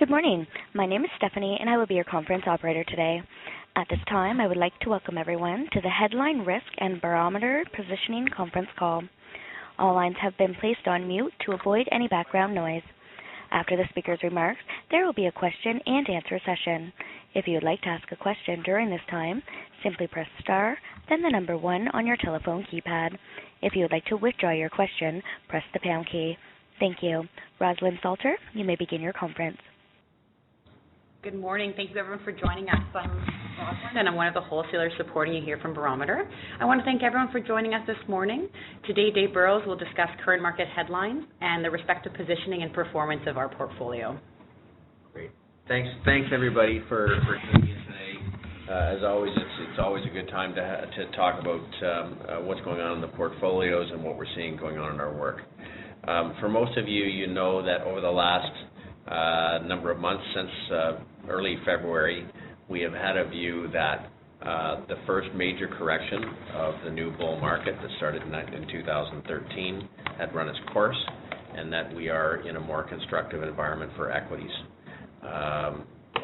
Good morning. My name is Stephanie, and I will be your conference operator today. At this time, I would like to welcome everyone to the Headline Risk and Barometer Positioning Conference Call. All lines have been placed on mute to avoid any background noise. After the speaker's remarks, there will be a question and answer session. If you would like to ask a question during this time, simply press star, then the number 1 on your telephone keypad. If you would like to withdraw your question, press the pound key. Thank you. Rosalind Salter, you may begin your conference. Good morning. Thank you, everyone, for joining us. I'm Rosalind, and I'm one of the wholesalers supporting you here from Barometer. I want to thank everyone for joining us this morning. Today, Dave Burrows will discuss current market headlines and the respective positioning and performance of our portfolio. Great. Thanks, everybody, for tuning in today. As always, it's always a good time to talk about what's going on in the portfolios and what we're seeing going on in our work. For most of you, you know that over the last number of months, since early February, we have had a view that the first major correction of the new bull market that started in 2013 had run its course, and that we are in a more constructive environment for equities.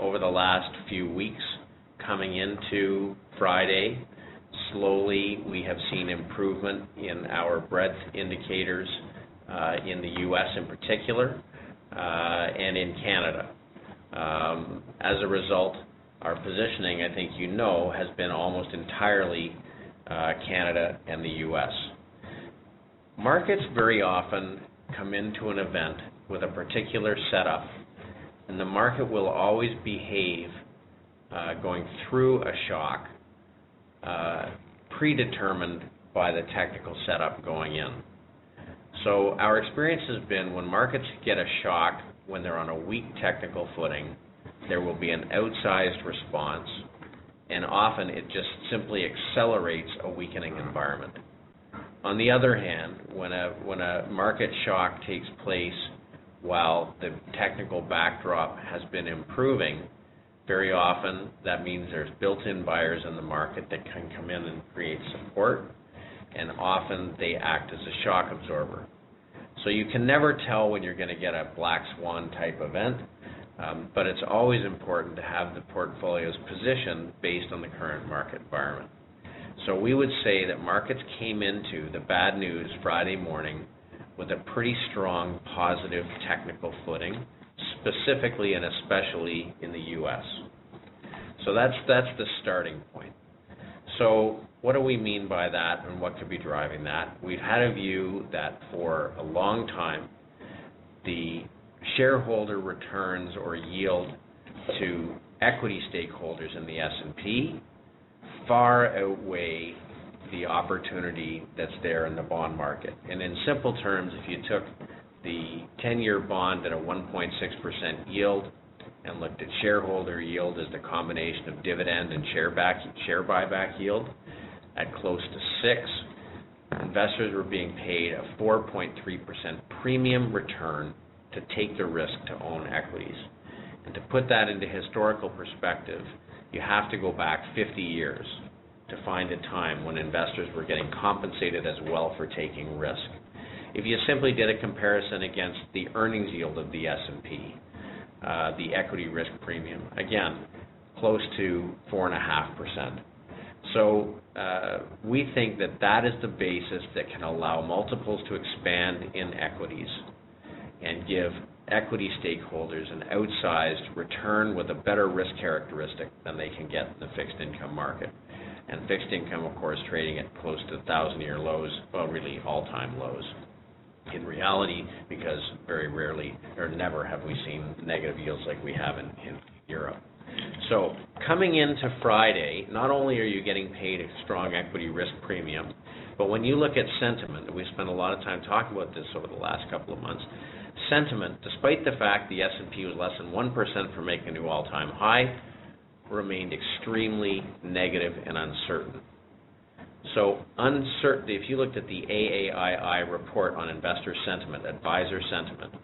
Over the last few weeks, coming into Friday, slowly we have seen improvement in our breadth indicators in the U.S. in particular, and in Canada. As a result, our positioning, I think you know, has been almost entirely Canada and the U.S. Markets very often come into an event with a particular setup, and the market will always behave going through a shock predetermined by the technical setup going in. So our experience has been when markets get a shock, when they're on a weak technical footing, there will be an outsized response, and often it just simply accelerates a weakening environment. On the other hand, when a market shock takes place while the technical backdrop has been improving, very often that means there's built-in buyers in the market that can come in and create support, and often they act as a shock absorber. So you can never tell when you're going to get a black swan type event, but it's always important to have the portfolios positioned based on the current market environment. So we would say that markets came into the bad news Friday morning with a pretty strong positive technical footing, specifically and especially in the U.S. So that's the starting point. So what do we mean by that, and what could be driving that? We've had a view that for a long time, the shareholder returns or yield to equity stakeholders in the S&P far outweigh the opportunity that's there in the bond market. And in simple terms, if you took the 10-year bond at a 1.6% yield and looked at shareholder yield as the combination of dividend and share buyback yield at close to 6, investors were being paid a 4.3% premium return to take the risk to own equities. And to put that into historical perspective, you have to go back 50 years to find a time when investors were getting compensated as well for taking risk. If you simply did a comparison against the earnings yield of the S&P, the equity risk premium, again, close to 4.5%. So we think that is the basis that can allow multiples to expand in equities and give equity stakeholders an outsized return with a better risk characteristic than they can get in the fixed income market. And fixed income, of course, trading at close to 1,000-year lows, well, really all-time lows. In reality, because very rarely or never have we seen negative yields like we have in Europe. So coming into Friday, not only are you getting paid a strong equity risk premium, but when you look at sentiment, and we've spent a lot of time talking about this over the last couple of months, sentiment, despite the fact the S&P was less than 1% from making a new all-time high, remained extremely negative and uncertain. So uncertainty, if you looked at the AAII report on investor sentiment, advisor sentiment,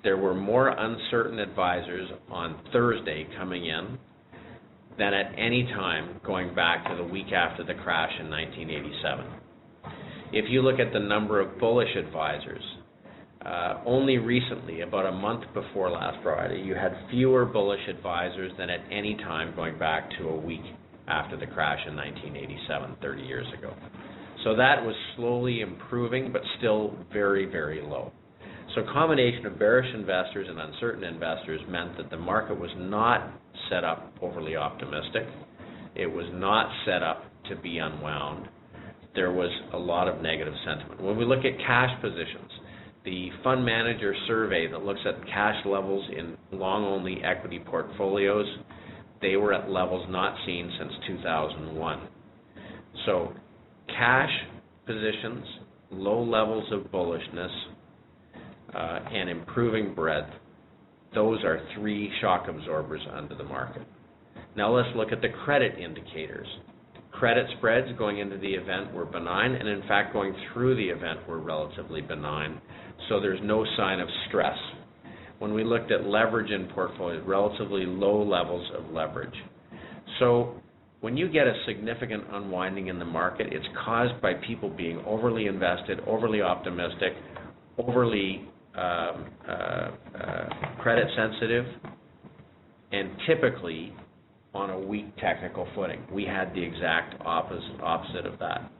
there were more uncertain advisors on Thursday coming in than at any time going back to the week after the crash in 1987. If you look at the number of bullish advisors, only recently, about a month before last Friday, you had fewer bullish advisors than at any time going back to a week after the crash in 1987, 30 years ago. So that was slowly improving, but still very, very low. So a combination of bearish investors and uncertain investors meant that the market was not set up overly optimistic. It was not set up to be unwound. There was a lot of negative sentiment. When we look at cash positions, the fund manager survey that looks at cash levels in long-only equity portfolios, they were at levels not seen since 2001. So cash positions, low levels of bullishness, and improving breadth, those are three shock absorbers under the market. Now let's look at the credit indicators. Credit spreads going into the event were benign, and in fact going through the event were relatively benign, so there's no sign of stress. When we looked at leverage in portfolios, relatively low levels of leverage. So when you get a significant unwinding in the market, it's caused by people being overly invested, overly optimistic, overly credit sensitive, and typically on a weak technical footing. We had the exact opposite of that.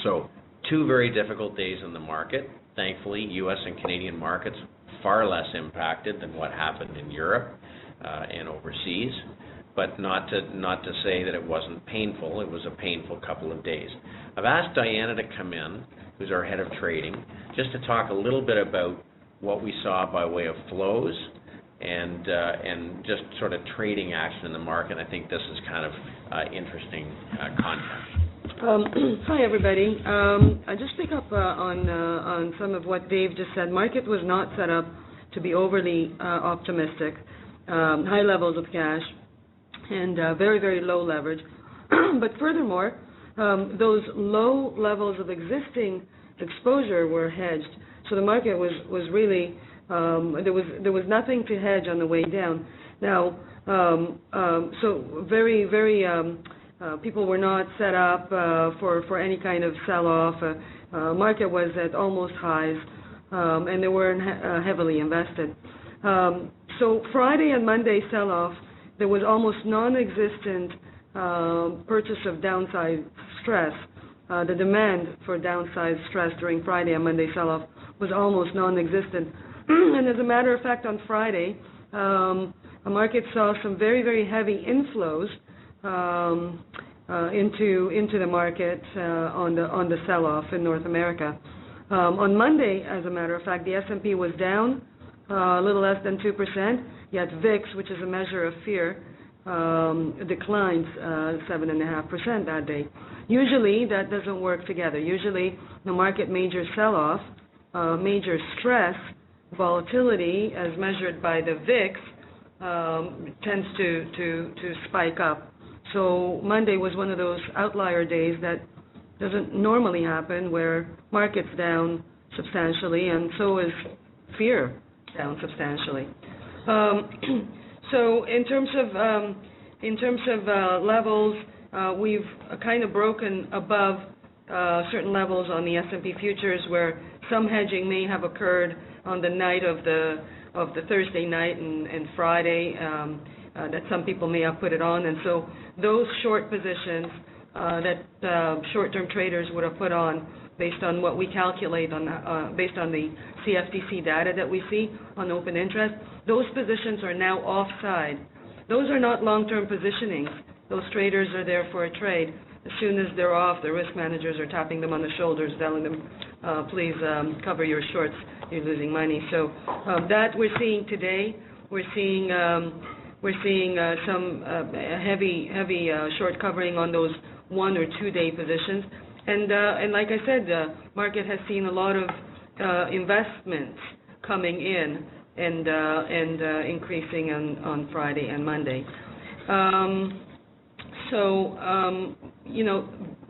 So 2 very difficult days in the market. Thankfully, U.S. and Canadian markets far less impacted than what happened in Europe and overseas, but not to say that it wasn't painful. It was a painful couple of days. I've asked Diana to come in, who's our head of trading, just to talk a little bit about what we saw by way of flows and just sort of trading action in the market. I think this is kind of interesting content. Hi, everybody. I just pick up on some of what Dave just said. Market was not set up to be overly optimistic. High levels of cash and very, very low leverage. But furthermore, those low levels of existing exposure were hedged. So the market was really there was nothing to hedge on the way down. Now, so very, very people were not set up for any kind of sell-off. Market was at almost highs, and they weren't heavily invested. So Friday and Monday sell-off, there was almost non-existent purchase of downside stress. The demand for downside stress during Friday and Monday sell-off was almost non-existent. And as a matter of fact, on Friday, the market saw some very, very heavy inflows into the market on the sell-off in North America. On Monday, as a matter of fact, the S&P was down a little less than 2%, yet VIX, which is a measure of fear, declined 7.5% that day. Usually, that doesn't work together. Usually, the market major sell-off, major stress, volatility, as measured by the VIX, tends to spike up. So Monday was one of those outlier days that doesn't normally happen, where market's down substantially, and so is fear down substantially. So in terms of levels, we've kind of broken above certain levels on the S&P futures, where some hedging may have occurred on the night of the Thursday night and Friday, that some people may have put it on, and so those short positions that short-term traders would have put on, based on what we calculate based on the CFTC data that we see on open interest, those positions are now offside. Those are not long-term positionings. Those traders are there for a trade. As soon as they're off, the risk managers are tapping them on the shoulders, telling them, please cover your shorts, you're losing money. So that we're seeing today. We're seeing some heavy short covering on those 1 or 2 day positions. And like I said, the market has seen a lot of investments coming in and increasing on Friday and Monday.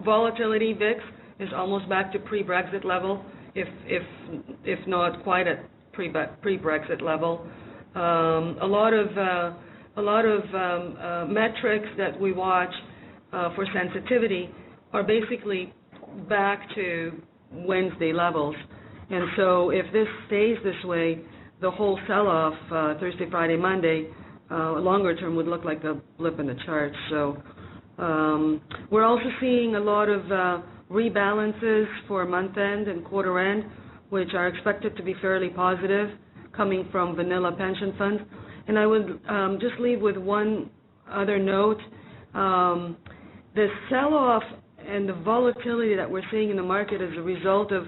Volatility VIX is almost back to pre-Brexit level, if not quite at pre-Brexit level. A lot of metrics that we watch for sensitivity are basically back to Wednesday levels, And so if this stays this way, the whole sell-off, Thursday, Friday, Monday, longer term would look like a blip in the chart. So we're also seeing a lot of rebalances for month end and quarter end, which are expected to be fairly positive, coming from vanilla pension funds. And I would just leave with one other note. The sell-off and the volatility that we're seeing in the market as a result of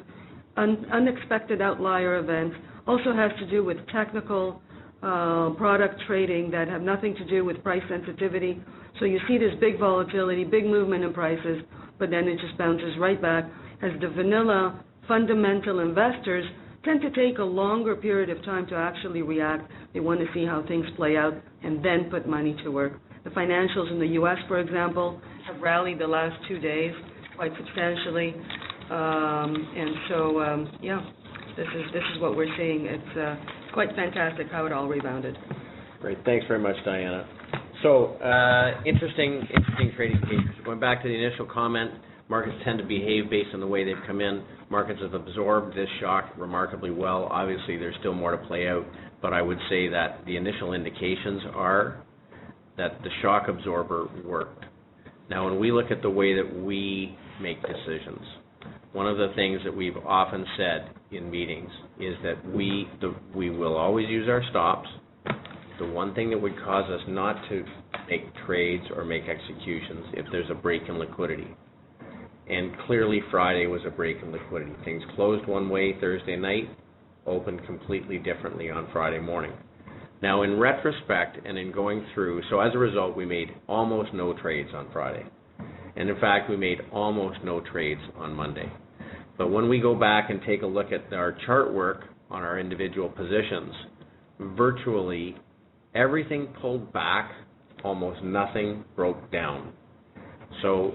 unexpected outlier events also has to do with technical product trading that have nothing to do with price sensitivity. So you see this big volatility, big movement in prices, but then it just bounces right back as the vanilla fundamental investors tend to take a longer period of time to actually react. They want to see how things play out and then put money to work. The financials in the U.S., for example, have rallied the last 2 days quite substantially. And so, this is what we're seeing. It's quite fantastic how it all rebounded. Great. Thanks very much, Diana. So, interesting trading behaviors. Going back to the initial comment, markets tend to behave based on the way they've come in. Markets have absorbed this shock remarkably well. Obviously, there's still more to play out, but I would say that the initial indications are that the shock absorber worked. Now, when we look at the way that we make decisions, one of the things that we've often said in meetings is that we will always use our stops. The one thing that would cause us not to make trades or make executions if there's a break in liquidity. And clearly Friday was a break in liquidity. Things closed one way Thursday night, opened completely differently on Friday morning. Now, in retrospect and in going through, so as a result, we made almost no trades on Friday. And in fact, we made almost no trades on Monday. But when we go back and take a look at our chart work on our individual positions, virtually everything pulled back, almost nothing broke down. So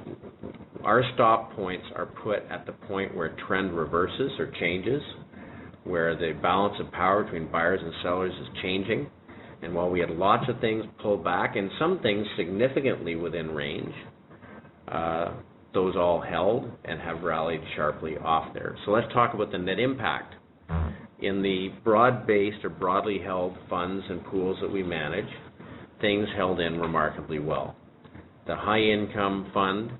our stop points are put at the point where trend reverses or changes, where the balance of power between buyers and sellers is changing. And while we had lots of things pull back and some things significantly within range, those all held and have rallied sharply off there. So let's talk about the net impact. In the broad-based or broadly held funds and pools that we manage, things held in remarkably well. The high income fund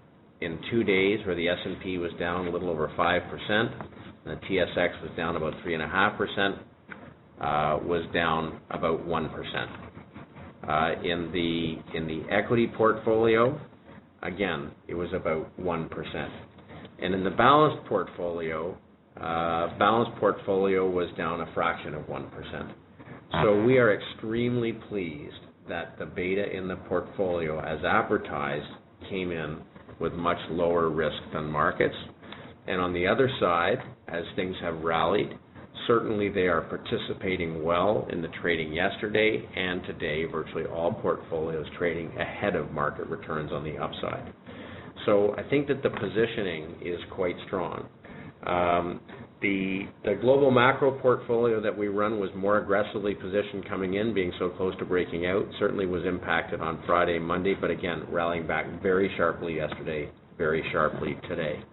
in 2 days, where the S&P was down a little over 5%, and the TSX was down about 3.5%, was down about 1%. In the equity portfolio, again, it was about 1%. And in the balanced portfolio was down a fraction of 1%. So we are extremely pleased that the beta in the portfolio, as advertised, came in with much lower risk than markets. And on the other side, as things have rallied, certainly they are participating well in the trading yesterday and today. Virtually all portfolios trading ahead of market returns on the upside. So I think that the positioning is quite strong. The global macro portfolio that we run was more aggressively positioned coming in, being so close to breaking out. Certainly was impacted on Friday and Monday, but again, rallying back very sharply yesterday, very sharply today.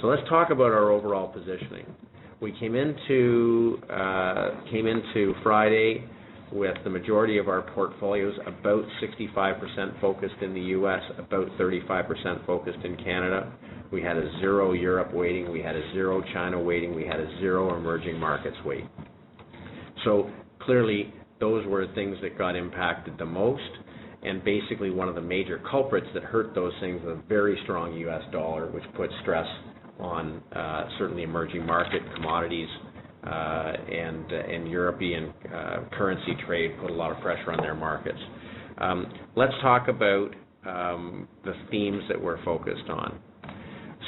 So let's talk about our overall positioning. We came into Friday with the majority of our portfolios about 65% focused in the U.S., about 35% focused in Canada. We had a 0 Europe weighting, we had a 0 China weighting, we had a 0 emerging markets weight. So clearly those were things that got impacted the most, and basically one of the major culprits that hurt those things was a very strong U.S. dollar, which put stress on certainly emerging market commodities and European currency trade, put a lot of pressure on their markets. Let's talk about the themes that we're focused on.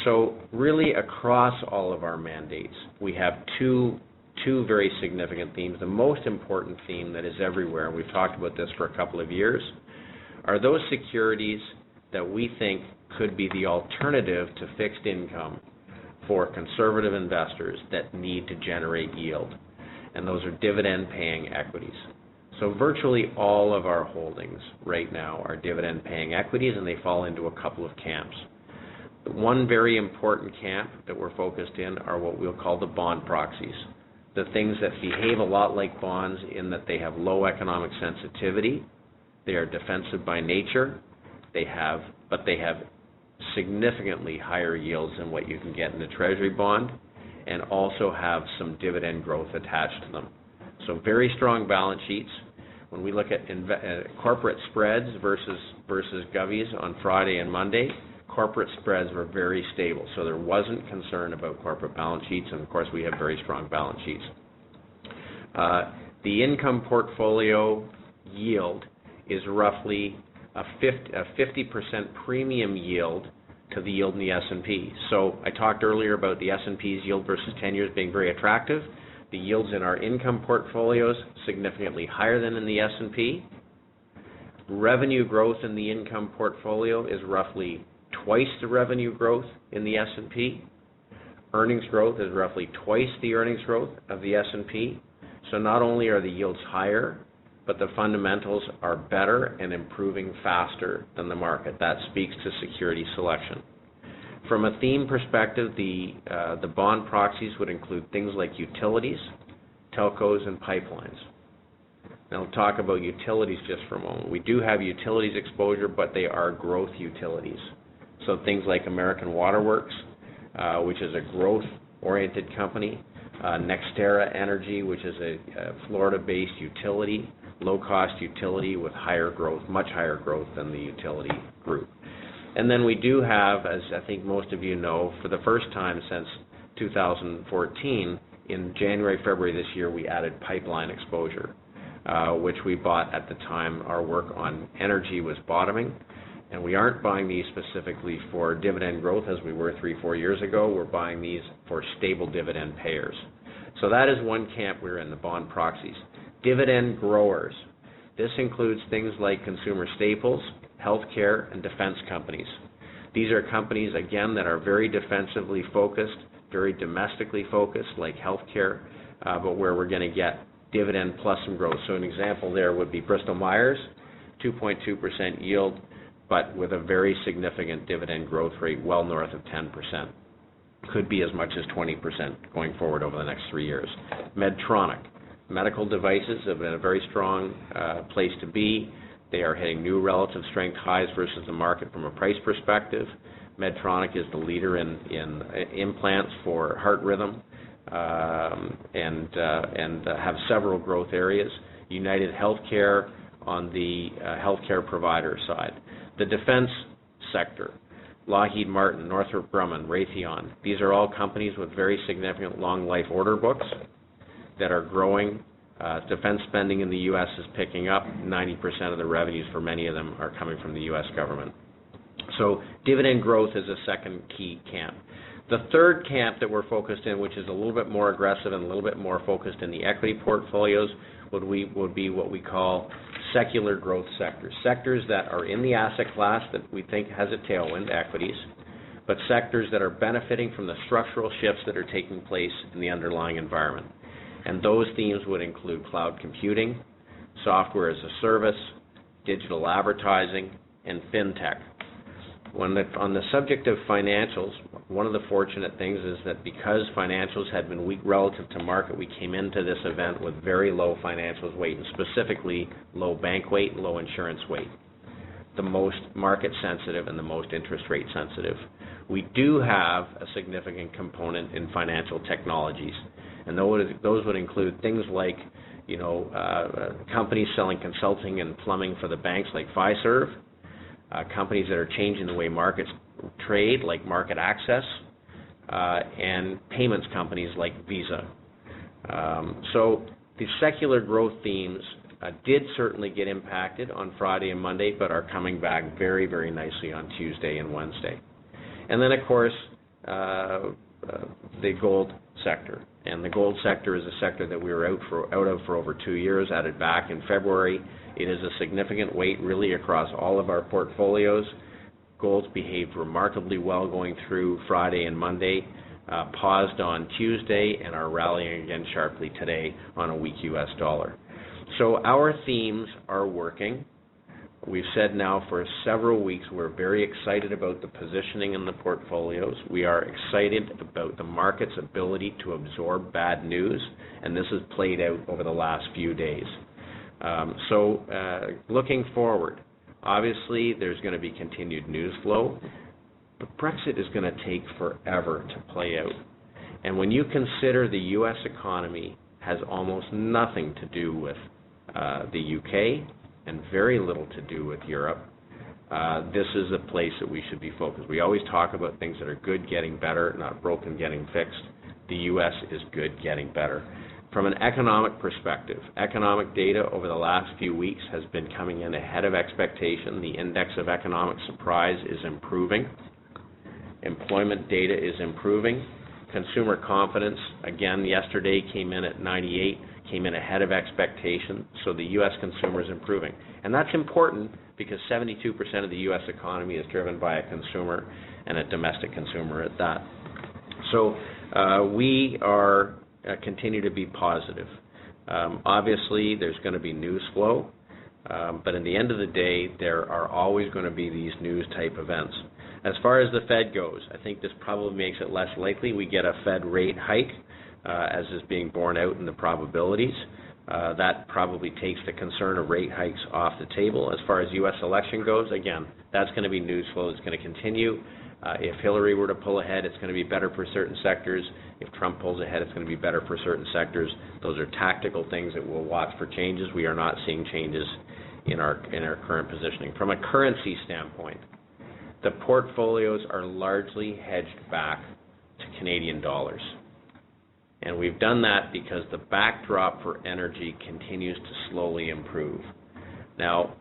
So really across all of our mandates, we have two very significant themes. The most important theme that is everywhere, and we've talked about this for a couple of years, are those securities that we think could be the alternative to fixed income for conservative investors that need to generate yield. And those are dividend-paying equities. So virtually all of our holdings right now are dividend-paying equities, and they fall into a couple of camps. One very important camp that we're focused in are what we'll call the bond proxies. the things that behave a lot like bonds in that they have low economic sensitivity, they are defensive by nature, but they have significantly higher yields than what you can get in the Treasury bond, and also have some dividend growth attached to them. So very strong balance sheets. When we look at corporate spreads versus govies on Friday and Monday, corporate spreads were very stable. So there wasn't concern about corporate balance sheets, and of course we have very strong balance sheets. The income portfolio yield is roughly a 50% premium yield to the yield in the S&P. So I talked earlier about the S&P's yield versus 10 years being very attractive. The yields in our income portfolios significantly higher than in the S&P. Revenue growth in the income portfolio is roughly twice the revenue growth in the S&P. Earnings growth is roughly twice the earnings growth of the S&P. So not only are the yields higher, but the fundamentals are better and improving faster than the market. That speaks to security selection. From a theme perspective, the bond proxies would include things like utilities, telcos, and pipelines. Now we'll talk about utilities just for a moment. We do have utilities exposure, but they are growth utilities. So things like American Waterworks, which is a growth-oriented company, NextEra Energy, which is a Florida-based utility, low-cost utility with higher growth, much higher growth than the utility group. And then we do have, as I think most of you know, for the first time since 2014, in January, February this year, we added pipeline exposure, which we bought at the time our work on energy was bottoming. And we aren't buying these specifically for dividend growth as we were 3-4 years ago. We're buying these for stable dividend payers. So that is one camp we're in, the bond proxies. Dividend growers. This includes things like consumer staples, healthcare, and defense companies. These are companies, again, that are very defensively focused, very domestically focused, like healthcare, but where we're going to get dividend plus some growth. So an example there would be Bristol Myers, 2.2% yield, but with a very significant dividend growth rate well north of 10%. Could be as much as 20% going forward over the next 3 years. Medtronic. Medical devices have been a very strong place to be. They are hitting new relative strength highs versus the market from a price perspective. Medtronic is the leader in implants for heart rhythm and have several growth areas. United Healthcare on the healthcare provider side. The defense sector, Lockheed Martin, Northrop Grumman, Raytheon, these are all companies with very significant long life order books that are growing. Defense spending in the U.S. is picking up. 90% of the revenues for many of them are coming from the U.S. government. So dividend growth is a second key camp. The third camp that we're focused in, which is a little bit more aggressive and a little bit more focused in the equity portfolios, would be what we call secular growth sectors. Sectors that are in the asset class that we think has a tailwind, equities, but sectors that are benefiting from the structural shifts that are taking place in the underlying environment. And those themes would include cloud computing, software as a service, digital advertising, and fintech. On the subject of financials, one of the fortunate things is that because financials had been weak relative to market, we came into this event with very low financials weight, and specifically low bank weight, low insurance weight, the most market sensitive and the most interest rate sensitive. We do have a significant component in financial technologies, and those would include things like, companies selling consulting and plumbing for the banks like Fiserv, companies that are changing the way markets trade like Market Access, and payments companies like Visa. So the secular growth themes did certainly get impacted on Friday and Monday, but are coming back very, very nicely on Tuesday and Wednesday. And then, of course, the gold sector. And the gold sector is a sector that we were out of for over 2 years, added back in February. It is a significant weight really across all of our portfolios. Gold's behaved remarkably well going through Friday and Monday, paused on Tuesday, and are rallying again sharply today on a weak U.S. dollar. So our themes are working. We've said now for several weeks we're very excited about the positioning in the portfolios. We are excited about the market's ability to absorb bad news, and this has played out over the last few days. Looking forward, obviously there's going to be continued news flow, but Brexit is going to take forever to play out. And when you consider the U.S. economy has almost nothing to do with the UK and very little to do with Europe, this is a place that we should be focused. We always talk about things that are good getting better, not broken getting fixed. The U.S. is good getting better. From an economic perspective, economic data over the last few weeks has been coming in ahead of expectation. The index of economic surprise is improving. Employment data is improving. Consumer confidence, again, yesterday came in at 98, came in ahead of expectation, so the U.S. consumer is improving. And that's important because 72% of the U.S. economy is driven by a consumer and a domestic consumer at that. So we are continue to be positive. Obviously, there's going to be news flow, but in the end of the day, there are always going to be these news type events. As far as the Fed goes, I think this probably makes it less likely we get a Fed rate hike, as is being borne out in the probabilities. That probably takes the concern of rate hikes off the table. As far as U.S. election goes, again, that's going to be news flow. It's going to continue. If Hillary were to pull ahead, it's going to be better for certain sectors. If Trump pulls ahead, it's going to be better for certain sectors. Those are tactical things that we'll watch for changes. We are not seeing changes in our current positioning. From a currency standpoint, the portfolios are largely hedged back to Canadian dollars. And we've done that because the backdrop for energy continues to slowly improve. Now,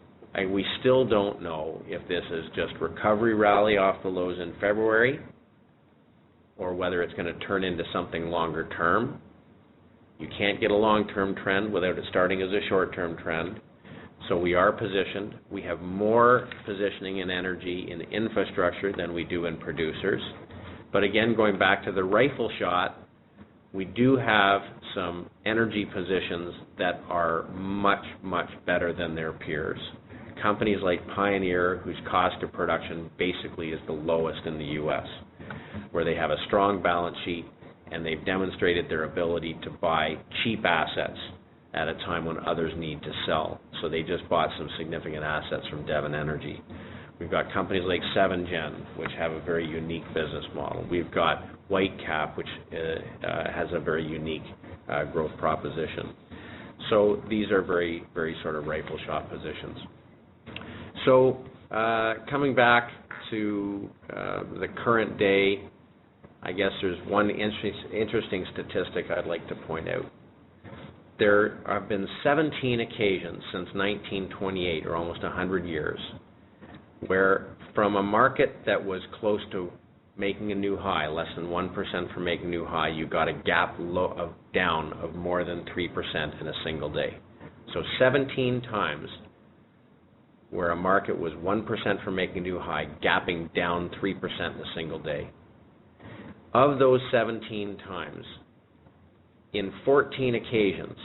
we still don't know if this is just recovery rally off the lows in February or whether it's going to turn into something longer term. You can't get a long-term trend without it starting as a short-term trend. So we are positioned. We have more positioning in energy in infrastructure than we do in producers. But again, going back to the rifle shot, we do have some energy positions that are much, much better than their peers. Companies like Pioneer, whose cost of production basically is the lowest in the U.S., where they have a strong balance sheet and they've demonstrated their ability to buy cheap assets at a time when others need to sell. So they just bought some significant assets from Devon Energy. We've got companies like 7Gen, which have a very unique business model. We've got Whitecap, which has a very unique growth proposition. So these are very, very sort of rifle shot positions. So coming back to the current day, I guess there's one interesting statistic I'd like to point out. There have been 17 occasions since 1928, or almost 100 years, where from a market that was close to making a new high, less than 1% from making a new high, you got a gap down of more than 3% in a single day. So 17 times where a market was 1% from making a new high, gapping down 3% in a single day. Of those 17 times, in 14 occasions,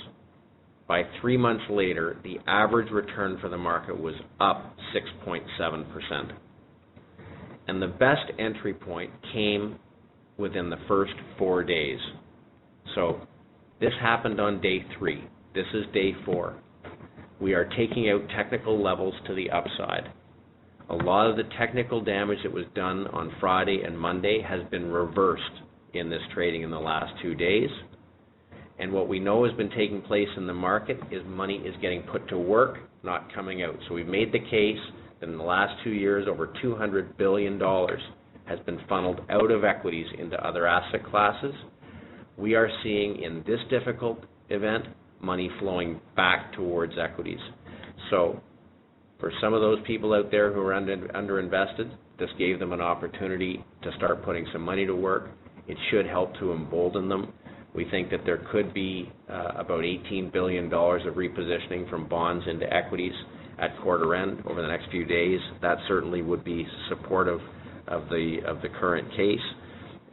by 3 months later, the average return for the market was up 6.7%. And the best entry point came within the first 4 days. So this happened on day 3. This is day 4. We are taking out technical levels to the upside. A lot of the technical damage that was done on Friday and Monday has been reversed in this trading in the last 2 days. And what we know has been taking place in the market is money is getting put to work, not coming out. So we've made the case that in the last 2 years, over $200 billion has been funneled out of equities into other asset classes. We are seeing in this difficult event money flowing back towards equities. So for some of those people out there who are underinvested, this gave them an opportunity to start putting some money to work. It should help to embolden them. We think that there could be about $18 billion of repositioning from bonds into equities at quarter end over the next few days. That certainly would be supportive of the current case.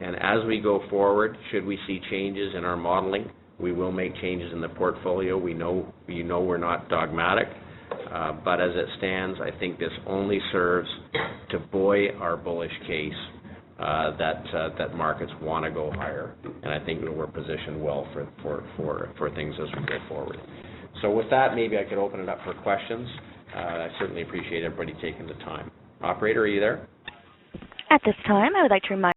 And as we go forward, should we see changes in our modeling, we will make changes in the portfolio. We know we're not dogmatic, But as it stands, I think this only serves to buoy our bullish case that markets want to go higher, and I think that we're positioned well for things as we go forward. So with that, maybe I could open it up for questions. I certainly appreciate everybody taking the time. Operator, are you there? At this time, I would like to remind